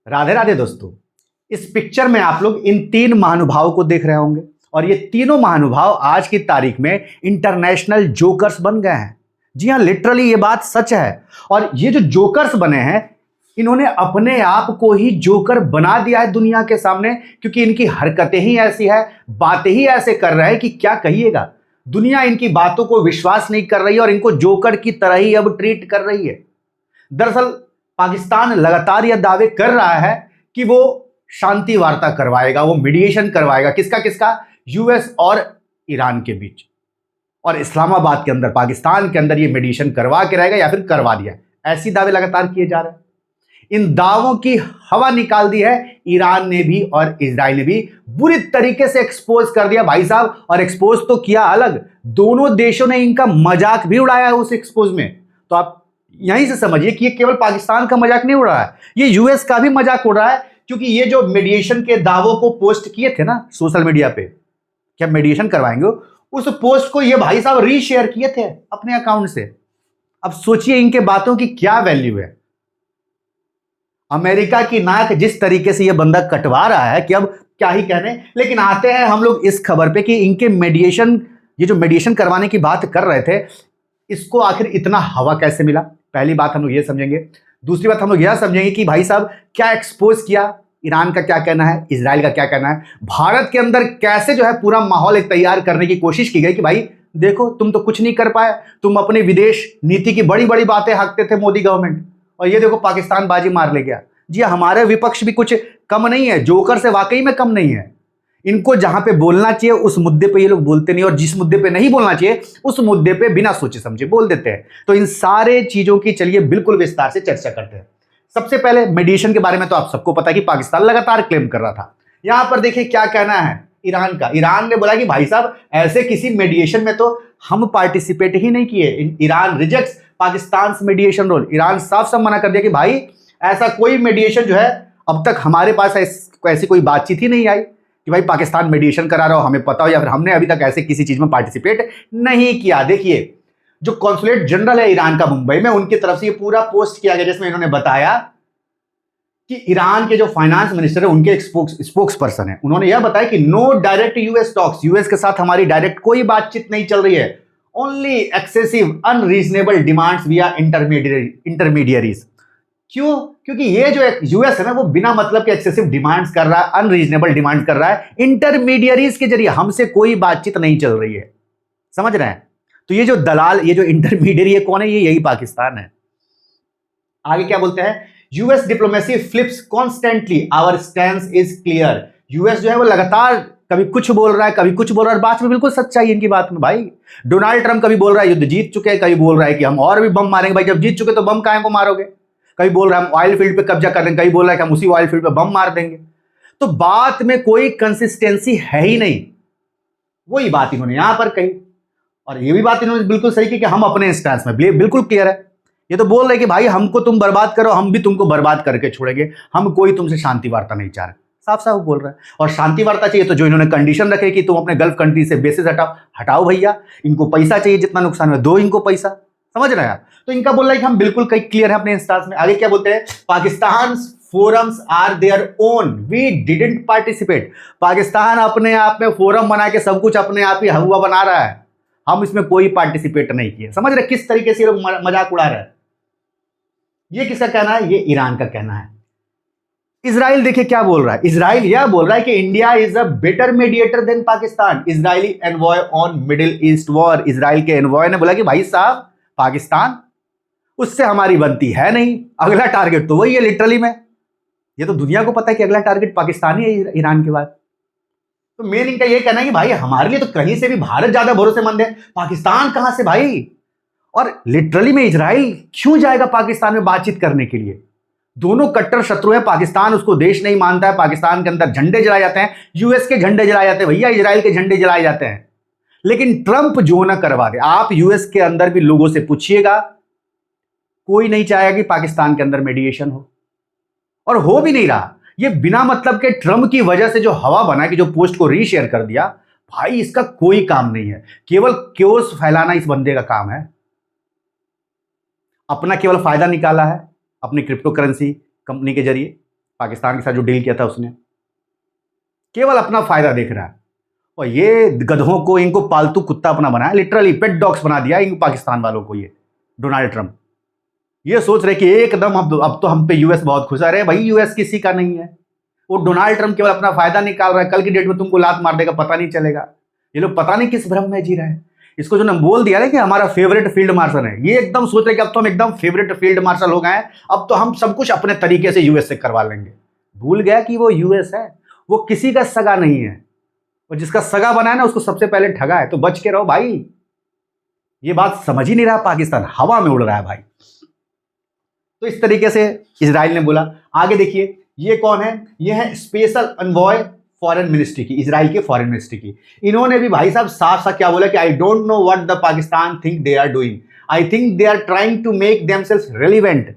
राधे राधे दोस्तों। इस पिक्चर में आप लोग इन तीन महानुभावों को देख रहे होंगे और ये तीनों महानुभाव आज की तारीख में इंटरनेशनल जोकर्स बन गए हैं। जी हाँ, लिटरली ये बात सच है। और ये जो जोकर्स बने हैं, इन्होंने अपने आप को ही जोकर बना दिया है दुनिया के सामने, क्योंकि इनकी हरकतें ही ऐसी है, बातें ही ऐसे कर रहे हैं कि क्या कहिएगा। दुनिया इनकी बातों को विश्वास नहीं कर रही है और इनको जोकर की तरह ही अब ट्रीट कर रही है। दरअसल पाकिस्तान लगातार यह दावे कर रहा है कि वो शांति वार्ता करवाएगा, वो मीडिएशन करवाएगा। किसका किसका? यूएस और ईरान के बीच, और इस्लामाबाद के अंदर, पाकिस्तान के अंदर ये मीडिएशन करवा के रहेगा या फिर करवा दिया। ऐसी दावे लगातार किए जा रहे हैं। इन दावों की हवा निकाल दी है ईरान ने भी और इजराइल ने भी, बुरी तरीके से एक्सपोज कर दिया भाई साहब। और एक्सपोज तो किया अलग, दोनों देशों ने इनका मजाक भी उड़ाया है उस एक्सपोज में। तो आप यहीं से समझिए कि ये केवल पाकिस्तान का मजाक नहीं उड़ रहा है, ये यूएस का भी मजाक उड़ रहा है। क्योंकि ये जो मीडिएशन के दावों को पोस्ट किए थे ना सोशल मीडिया पे, क्या मीडिएशन करवाएंगे, उस पोस्ट को ये भाई साहब रीशेयर किए थे अपने अकाउंट से। अब सोचिए इनके बातों की क्या वैल्यू है। अमेरिका की नाक जिस तरीके से ये बंदा कटवा रहा है कि अब क्या ही कहने। लेकिन आते हैं हम लोग इस खबर पे कि इनके मीडिएशन, ये जो मीडिएशन करवाने की बात कर रहे थे, इसको आखिर इतना हवा कैसे मिला। पहली बात हम लोग ये समझेंगे। दूसरी बात हम लोग यह समझेंगे कि भाई साहब क्या एक्सपोज किया, ईरान का क्या कहना है, इजराइल का क्या कहना है, भारत के अंदर कैसे जो है पूरा माहौल एक तैयार करने की कोशिश की गई कि भाई देखो तुम तो कुछ नहीं कर पाए, तुम अपनी विदेश नीति की बड़ी बड़ी बातें हाँकते थे मोदी गवर्नमेंट, और ये देखो पाकिस्तान बाजी मार ले गया। जी हमारे विपक्ष भी कुछ कम नहीं है, जोकर से वाकई में कम नहीं है। इनको जहां पे बोलना चाहिए उस मुद्दे पे ये लोग बोलते नहीं, और जिस मुद्दे पे नहीं बोलना चाहिए उस मुद्दे पे बिना सोचे समझे बोल देते हैं। तो इन सारे चीजों की चलिए बिल्कुल विस्तार से चर्चा करते हैं। सबसे पहले मीडिएशन के बारे में तो आप सबको पता है कि पाकिस्तान लगातार क्लेम कर रहा था। यहां पर देखिए क्या कहना है ईरान का। ईरान ने बोला कि भाई साहब ऐसे किसी मीडिएशन में तो हम पार्टिसिपेट ही नहीं किए। Iran rejects Pakistan mediation role. Iran साफ साफ मना कर दिया कि भाई ऐसा कोई मीडिएशन जो है अब तक हमारे पास ऐसी कोई बातचीत ही नहीं आई कि भाई पाकिस्तान मीडिएशन करा रहा हो, हमें पता हो, या फिर हमने अभी तक ऐसे किसी चीज में पार्टिसिपेट नहीं किया। देखिए जो कॉन्सुलेट जनरल है ईरान का मुंबई में, उनकी तरफ से ये पूरा पोस्ट किया गया जिसमें इन्होंने बताया कि ईरान के जो फाइनेंस मिनिस्टर है उनके एक स्पोक्स पर्सन है, उन्होंने यह बताया कि no direct US talks, US के साथ हमारी डायरेक्ट कोई बातचीत नहीं चल रही है, ओनली एक्सेसिव अनरीजनेबल डिमांड्स विया इंटरमीडियरीज। क्यों? क्योंकि ये जो यूएस है ना वो बिना मतलब के एक्सेसिव डिमांड्स कर रहा है, अनरीजनेबल डिमांड कर रहा है इंटरमीडियरीज के जरिए, हमसे कोई बातचीत नहीं चल रही है। समझ रहे हैं? तो ये जो दलाल, ये जो इंटरमीडियरी है कौन है? ये यही पाकिस्तान है। आगे क्या बोलते हैं? US diplomacy flips constantly, our stance is clear. US जो है वो लगातार कभी कुछ बोल रहा है, कभी कुछ बोल रहा है, बात में बिल्कुल सच्चाई है इनकी बात में। भाई डोनाल्ड ट्रंप कभी बोल रहा है युद्ध जीत चुके हैं, कभी बोल रहा है कि हम और भी बम मारेंगे। भाई जब जीत चुके तो बम काहे को मारोगे? कभी बोल रहा है हम ऑयल फील्ड पे कब्जा कर लेंगे, कभी बोल रहा है कि हम उसी ऑयल फील्ड पे बम मार देंगे। तो बात में कोई कंसिस्टेंसी है ही नहीं। वही बात इन्होंने यहां पर कही, और ये भी बात इन्होंने बिल्कुल सही की कि हम अपने स्टैंस में बिल्कुल क्लियर है। ये तो बोल रहे कि भाई हमको तुम बर्बाद करो, हम भी तुमको बर्बाद करके छोड़ेंगे, हम कोई तुमसे शांति वार्ता नहीं चाह रहे। साफ साफ बोल रहा है। और शांति वार्ता चाहिए तो जो इन्होंने कंडीशन रखे कि तुम अपने गल्फ कंट्री से बेसिस हटाओ भैया, इनको पैसा चाहिए, जितना नुकसान है दो इनको पैसा। समझ रहे हैं? तो इनका बोल रहा है कि हम बिल्कुल कई क्लियर है अपने स्टांस में। आगे क्या बोलते हैं? Pakistan forums are their own, we didn't participate. Pakistan अपने आप में फोरम बना के सब कुछ अपने आप ही हुआ बना रहा है, हम इसमें कोई पार्टिसिपेट नहीं किए। समझ रहे किस तरीके से लोग मजाक उड़ा रहे हैं? ये किसका कहना है? ये ईरान का कहना है। इजराइल देखिए क्या बोल रहा है। इजराइल यह बोल रहा है कि India is a better mediator than Pakistan. Israeli envoy on Middle East war. Israel के एनवॉय ने बोला कि भाई साहब पाकिस्तान उससे हमारी बनती है नहीं, अगला टारगेट तो वही है लिटरली में। ये तो दुनिया को पता है कि अगला टारगेट पाकिस्तान ही है ईरान के बाद। तो मेन इनका ये कहना है कि भाई हमारे लिए तो कहीं से भी भारत ज्यादा भरोसेमंद है, पाकिस्तान कहां से भाई। और लिटरली में इजराइल क्यों जाएगा पाकिस्तान में बातचीत करने के लिए? दोनों कट्टर शत्रु हैं। पाकिस्तान उसको देश नहीं मानता है, पाकिस्तान के अंदर झंडे जलाए जाते हैं, यूएस के झंडे जलाए जाते हैं, भैया इजराइल के झंडे जलाए जाते हैं। लेकिन ट्रंप जो ना करवा दे, आप यूएस के अंदर भी लोगों से पूछिएगा, कोई नहीं चाहेगा कि पाकिस्तान के अंदर मेडिएशन हो, और हो भी नहीं रहा। ये बिना मतलब के ट्रंप की वजह से जो हवा बना कि जो पोस्ट को रीशेयर कर दिया, भाई इसका कोई काम नहीं है, केवल क्योस फैलाना इस बंदे का काम है। अपना केवल फायदा निकाला है अपनी क्रिप्टो करेंसी कंपनी के जरिए। पाकिस्तान के साथ जो डील किया था उसने, केवल अपना फायदा देख रहा है। और ये गधों को, इनको पालतू कुत्ता अपना बनाया, लिटरली पेट डॉग्स बना दिया इन पाकिस्तान वालों को। ये डोनाल्ड ट्रंप ये सोच रहे कि एकदम अब तो हम पे यूएस बहुत खुश है। भाई यूएस किसी का नहीं है, वो डोनाल्ड ट्रंप केवल अपना फायदा निकाल रहा है। कल की डेट में तुमको लात मार देगा, पता नहीं चलेगा। ये लोग पता नहीं किस भ्रम में जी रहे हैं। इसको जो ने बोल दिया ना कि हमारा फेवरेट फील्ड मार्शल है, ये एकदम सोच रहे कि अब तो हम एकदम फेवरेट फील्ड मार्शल हो गए हैं, अब तो हम सब कुछ अपने तरीके से यूएस से करवा लेंगे। भूल गया कि वो यूएस है, वो किसी का सगा नहीं है। और जिसका सगा बना है ना, उसको सबसे पहले ठगा है। तो बच के रहो भाई। ये बात समझ ही नहीं रहा, पाकिस्तान हवा में उड़ रहा है भाई। तो इस तरीके से इजराइल ने बोला। आगे देखिए, ये कौन है? ये है स्पेशल अनवॉय फॉरेन मिनिस्ट्री की, इजराइल के फॉरेन मिनिस्ट्री की। इन्होंने भी भाई साहब साफ साफ क्या बोला कि I don't know what the Pakistan think they are doing, I think they are trying to make themselves relevant.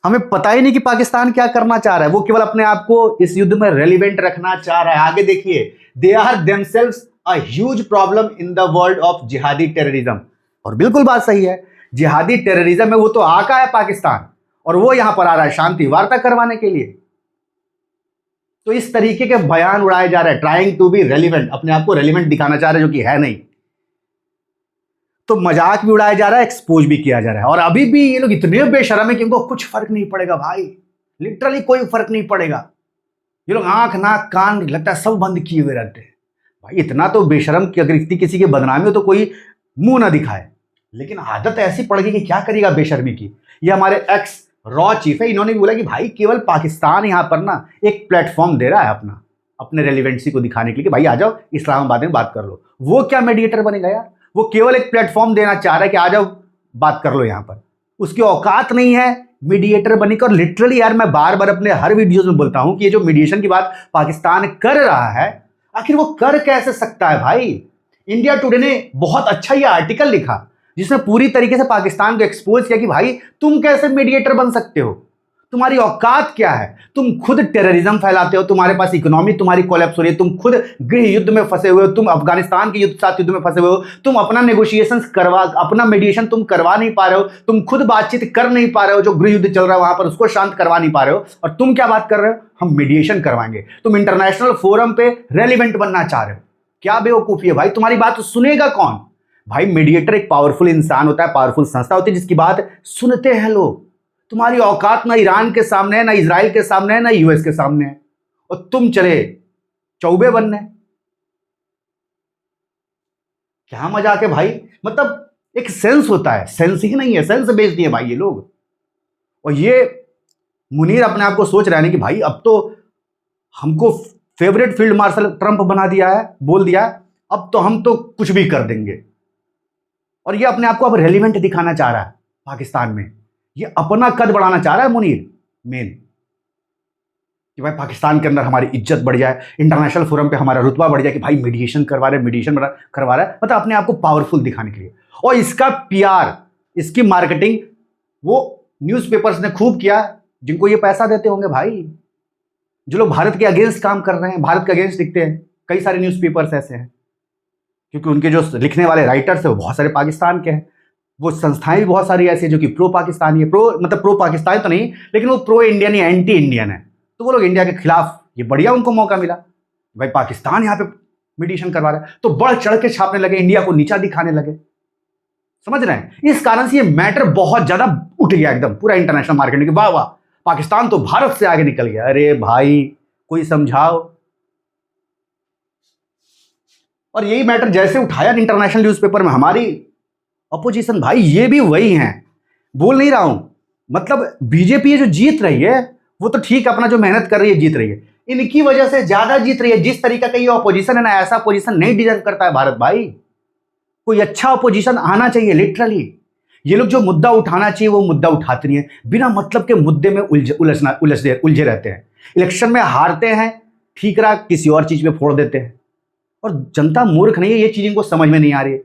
हमें पता ही नहीं कि पाकिस्तान क्या करना चाह रहा है, वो केवल अपने आप को इस युद्ध में रेलिवेंट रखना चाह रहा है। आगे देखिए, they are themselves a huge problem in the world of jihadi terrorism. और बिल्कुल बात सही है, जिहादी टेररिज्म में वो तो आका है पाकिस्तान, और वो यहां पर आ रहा है शांति वार्ता करवाने के लिए। तो इस तरीके के बयान उड़ाए जा रहे हैं, ट्राइंग टू बी रेलिवेंट, अपने आप को रेलिवेंट दिखाना चाह रहे हैं, जो कि है नहीं। तो मजाक भी उड़ाया जा रहा है, एक्सपोज भी किया जा रहा है। और अभी भी ये लोग इतने बेशर्म है कि इनको कुछ फर्क नहीं पड़ेगा भाई, लिटरली कोई फर्क नहीं पड़ेगा। ये लोग आंख नाक कान लगता है सब बंद किए हुए रहते हैं भाई। इतना तो बेशर्म कि अगर इतनी किसी की बदनामी हो तो कोई मुंह ना दिखाए, लेकिन आदत ऐसी पड़ गई कि क्या करेगा बेशर्मी की। ये हमारे एक्स रॉ चीफ है, इन्होंने भी बोला कि भाई केवल पाकिस्तान यहां पर ना एक प्लेटफॉर्म दे रहा है अपने रेलिवेंसी को दिखाने के लिए कि भाई आ जाओ इस्लामाबाद में बात कर लो। वो क्या मीडिएटर बनेगा यार? वो केवल एक प्लेटफॉर्म देना चाह रहा है कि आ जाओ बात कर लो यहां पर। उसकी औकात नहीं है मीडिएटर बनने की। और लिटरली यार मैं बार बार अपने हर वीडियोस में बोलता हूं कि ये जो मीडिएशन की बात पाकिस्तान कर रहा है, आखिर वो कर कैसे सकता है भाई? इंडिया टुडे ने बहुत अच्छा ये आर्टिकल लिखा जिसमें पूरी तरीके से पाकिस्तान को एक्सपोज किया कि भाई तुम कैसे मीडिएटर बन सकते हो, तुम्हारी औकात क्या है? तुम खुद टेररिज्म फैलाते हो, तुम्हारे पास इकोनॉमी तुम्हारी कोलैप्स हो रही है, तुम खुद गृह युद्ध में फंसे हुए हो, तुम अफगानिस्तान के साथ युद्ध में फंसे हुए हो, तुम अपना नेगोशिएशंस करवा, अपना मीडिएशन तुम करवा नहीं पा रहे हो, तुम खुद बातचीत कर नहीं पा रहे हो, जो गृह युद्ध चल रहा है वहां पर उसको शांत करवा नहीं पा रहे हो, और तुम क्या बात कर रहे हो हम मीडिएशन करवाएंगे। तुम इंटरनेशनल फोरम पे रेलिवेंट बनना चाह रहे हो। क्या बेवकूफी है भाई, तुम्हारी बात सुनेगा कौन? भाई मीडिएटर एक पावरफुल इंसान होता है, पावरफुल संस्था होती है जिसकी बात सुनते हैं लोग। तुम्हारी औकात ना ईरान के सामने है, ना इजराइल के सामने है, ना यूएस के सामने है, और तुम चले चौबे बनने। क्या मजाक है भाई? मतलब एक सेंस होता है, सेंस ही नहीं है, सेंस बेच दिए भाई ये लोग। और ये मुनीर अपने आप को सोच रहा है कि भाई अब तो हमको फेवरेट फील्ड मार्शल ट्रंप बना दिया है, बोल दिया अब तो हम तो कुछ भी कर देंगे। और ये अपने आप को अब रेलिवेंट दिखाना चाह रहा है पाकिस्तान में। ये अपना कद बढ़ाना चाह रहा है मुनीर मेन, कि भाई पाकिस्तान के अंदर हमारी इज्जत बढ़ जाए, इंटरनेशनल फोरम पे हमारा रुतबा बढ़ जाए कि भाई मीडिएशन करवा रहे, मीडिएशन करवा रहा है, मतलब अपने आप को पावरफुल दिखाने के लिए। और इसका पीआर, इसकी मार्केटिंग वो न्यूज़पेपर्स ने खूब किया, जिनको ये पैसा देते होंगे भाई, जो लोग भारत के अगेंस्ट काम कर रहे हैं, भारत के अगेंस्ट लिखते हैं। कई सारे न्यूज़पेपर्स ऐसे हैं क्योंकि उनके जो लिखने वाले राइटर्स है वो बहुत सारे पाकिस्तान के हैं। वो संस्थाएं भी बहुत सारी ऐसी है जो कि प्रो पाकिस्तानी है, प्रो पाकिस्तानी तो नहीं, लेकिन वो प्रो इंडियन या एंटी इंडियन है। तो वो लोग इंडिया के खिलाफ, ये बढ़िया उनको मौका मिला भाई पाकिस्तान यहाँ पे मीडिएशन करवा रहा है, तो बढ़ चढ़ के छापने लगे, इंडिया को नीचा दिखाने लगे। समझ रहे हैं? इस कारण से ये मैटर बहुत ज्यादा उठ गया एकदम पूरा इंटरनेशनल मार्केट में कि वाह वाह पाकिस्तान तो भारत से आगे निकल गया। अरे भाई कोई समझाओ। और यही मैटर जैसे उठाया इंटरनेशनल न्यूज़पेपर में, हमारी अपोजिशन भाई ये भी वही हैं, बोल नहीं रहा हूं, मतलब बीजेपी जो जीत रही है वो तो ठीक, अपना जो मेहनत कर रही है जीत रही है, इनकी वजह से ज्यादा जीत रही है। जिस तरीका का ये अपोजिशन है ना, ऐसा अपोजिशन नहीं डिजर्व करता है भारत भाई। कोई अच्छा अपोजिशन आना चाहिए लिटरली। ये लोग जो मुद्दा उठाना चाहिए वो मुद्दा उठाते नहीं है, बिना मतलब के मुद्दे में उलझे रहते हैं। इलेक्शन में हारते हैं, ठीकरा किसी और चीज में फोड़ देते हैं। और जनता मूर्ख नहीं है, ये चीज इनको समझ में नहीं आ रही है।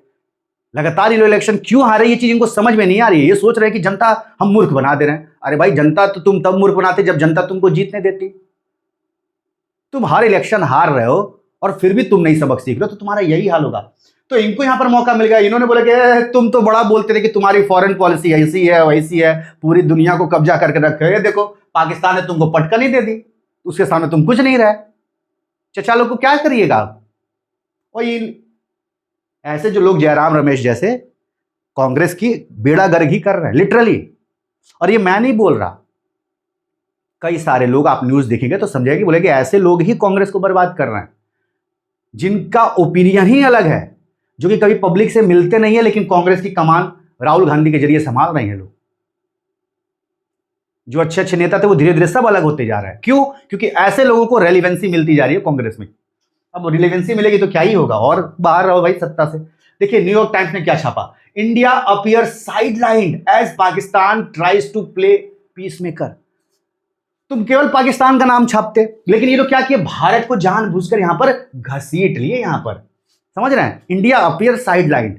लगातार ये इलेक्शन क्यों हारे, ये चीज इनको समझ में नहीं आ रही है। ये सोच रहे हैं कि जनता हम मूर्ख बना दे रहे हैं। अरे भाई जनता तो तुम तब मूर्ख बनाते जब जनता तुमको जीतने देती। तुम हर इलेक्शन हार रहे हो और फिर भी तुम नहीं सबक सीख रहे हो, तो तुम्हारा यही हाल होगा। तो इनको यहां पर मौका मिल गया। इन्होंने बोला कि तुम तो बड़ा बोलते थे कि तुम्हारी फॉरेन पॉलिसी ऐसी है वैसी है, पूरी दुनिया को कब्जा करके रखे है, देखो पाकिस्तान ने तुमको पटकन ही दे दी, उसके सामने तुम कुछ नहीं रहे, चचा लोग को क्या करिएगा आप। और ये ऐसे जो लोग जयराम रमेश जैसे कांग्रेस की बेड़ा गर्क ही कर रहे हैं लिटरली। और ये मैं नहीं बोल रहा, कई सारे लोग आप न्यूज देखेंगे तो समझेंगे, बोलेंगे ऐसे लोग ही कांग्रेस को बर्बाद कर रहे हैं, जिनका ओपिनियन ही अलग है, जो कि कभी पब्लिक से मिलते नहीं है, लेकिन कांग्रेस की कमान राहुल गांधी के जरिए संभाल रहे हैं लोग। जो अच्छे अच्छे नेता थे वो धीरे धीरे सब अलग होते जा रहे हैं। क्यों? क्योंकि ऐसे लोगों को रेलिवेंसी मिलती जा रही है कांग्रेस में। अब रिलेवेंसी मिलेगी तो क्या ही होगा, और बाहर रहो भाई सत्ता से। देखिए न्यूयॉर्क टाइम्स ने क्या छापा, India appear sidelined as Pakistan tries to play peacemaker. तुम केवल पाकिस्तान का नाम छापते, लेकिन ये लोग क्या किए, भारत को जानबूझकर यहां पर घसीट लिए। यहां पर समझ रहे हैं, इंडिया अपीयर साइडलाइंड।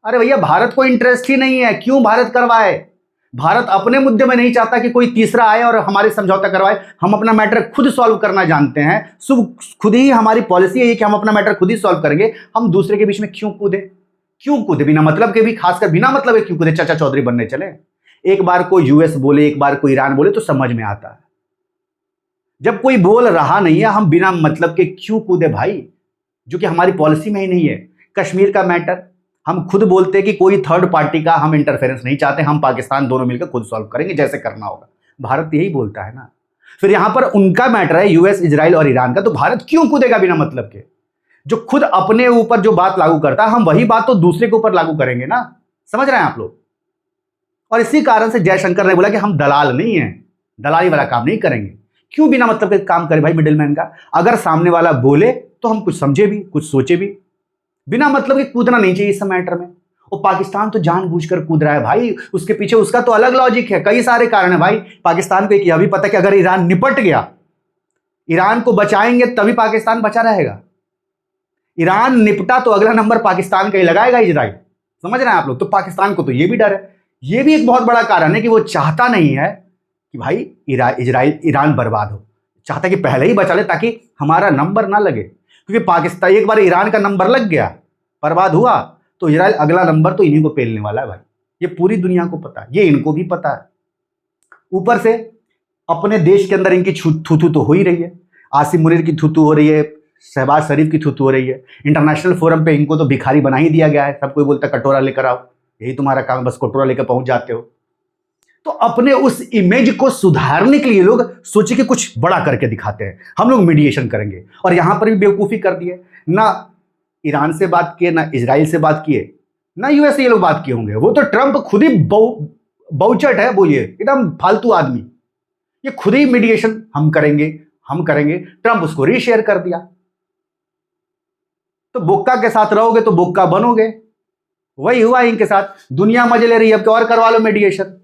अरे भैया भारत को इंटरेस्ट ही नहीं है, क्यों भारत करवाए? भारत अपने मुद्दे में नहीं चाहता कि कोई तीसरा आए और हमारे समझौता करवाए। हम अपना मैटर खुद सॉल्व करना जानते हैं, खुद ही हमारी पॉलिसी है कि हम अपना मैटर खुद ही सॉल्व करेंगे। हम दूसरे के बीच में क्यों कूदे? क्यों कूदे बिना मतलब के भी, खासकर बिना मतलब के क्यों कूदे? चाचा चौधरी बनने चले? एक बार कोई यूएस बोले, एक बार कोई ईरान बोले तो समझ में आता है। जब कोई बोल रहा नहीं है, हम बिना मतलब के क्यों कूदे भाई, जो कि हमारी पॉलिसी में ही नहीं है। कश्मीर का मैटर हम खुद बोलते हैं कि कोई थर्ड पार्टी का हम इंटरफेरेंस नहीं चाहते, हम पाकिस्तान दोनों मिलकर खुद सॉल्व करेंगे जैसे करना होगा। भारत यही बोलता है ना। फिर यहां पर उनका मैटर है यूएस, इजराइल और ईरान का, तो भारत क्यों कूदेगा बिना मतलब के? जो खुद अपने ऊपर जो बात लागू करता है, हम वही बात तो दूसरे के ऊपर लागू करेंगे ना। समझ रहे हैं आप लोग? और इसी कारण से जयशंकर ने बोला कि हम दलाल नहीं है, दलाली वाला काम नहीं करेंगे। क्यों बिना मतलब के काम करे भाई मिडिलमैन का? अगर सामने वाला बोले तो हम कुछ समझे भी, कुछ सोचे भी। बिना मतलब के कूदना नहीं चाहिए इस मैटर में। और पाकिस्तान तो जानबूझकर कूद रहा है भाई, उसके पीछे उसका तो अलग लॉजिक है, कई सारे कारण है भाई। पाकिस्तान को एक यह भी पता है कि अगर ईरान निपट गया, ईरान को बचाएंगे तभी पाकिस्तान बचा रहेगा। ईरान निपटा तो अगला नंबर पाकिस्तान का ही लगाएगा इजराइल। समझ रहे हैं आप लोग? तो पाकिस्तान को तो यह भी डर है। यह भी एक बहुत बड़ा कारण है कि वो चाहता नहीं है कि भाई इजराइल ईरान बर्बाद हो, चाहता कि पहले ही बचा ले ताकि हमारा नंबर ना लगे। क्योंकि पाकिस्तान एक बार ईरान का नंबर लग गया, बर्बाद हुआ, तो इजराइल अगला नंबर तो इन्हीं को पेलने वाला है भाई। ये पूरी दुनिया को पता है, ये इनको भी पता है। ऊपर से अपने देश के अंदर इनकी थूथू तो हो ही रही है। आसिम मुनीर की थूथू हो रही है, शहबाज शरीफ की थूथू हो रही है। इंटरनेशनल फोरम पे इनको तो भिखारी बना ही दिया गया है। सब कोई बोलता है कटोरा लेकर आओ, यही तुम्हारा काम, बस कटोरा लेकर पहुंच जाते हो। तो अपने उस इमेज को सुधारने के लिए लोग सोचे कि कुछ बड़ा करके दिखाते हैं, हम लोग मीडिएशन करेंगे। और यहां पर भी बेवकूफी कर दी है ना। ईरान से बात किए, ना इजराइल से बात किए, ना यूएस से ये लोग बात किए होंगे। वो तो ट्रंप खुद ही बहुचट है, वो ये एकदम फालतू आदमी। ये खुद ही मीडिएशन हम करेंगे, ट्रंप उसको रीशेयर कर दिया। तो बोक्का के साथ रहोगे तो बोक्का बनोगे। वही हुआ इनके साथ। दुनिया मजे ले रही है, अब तो और करवा लो मीडिएशन।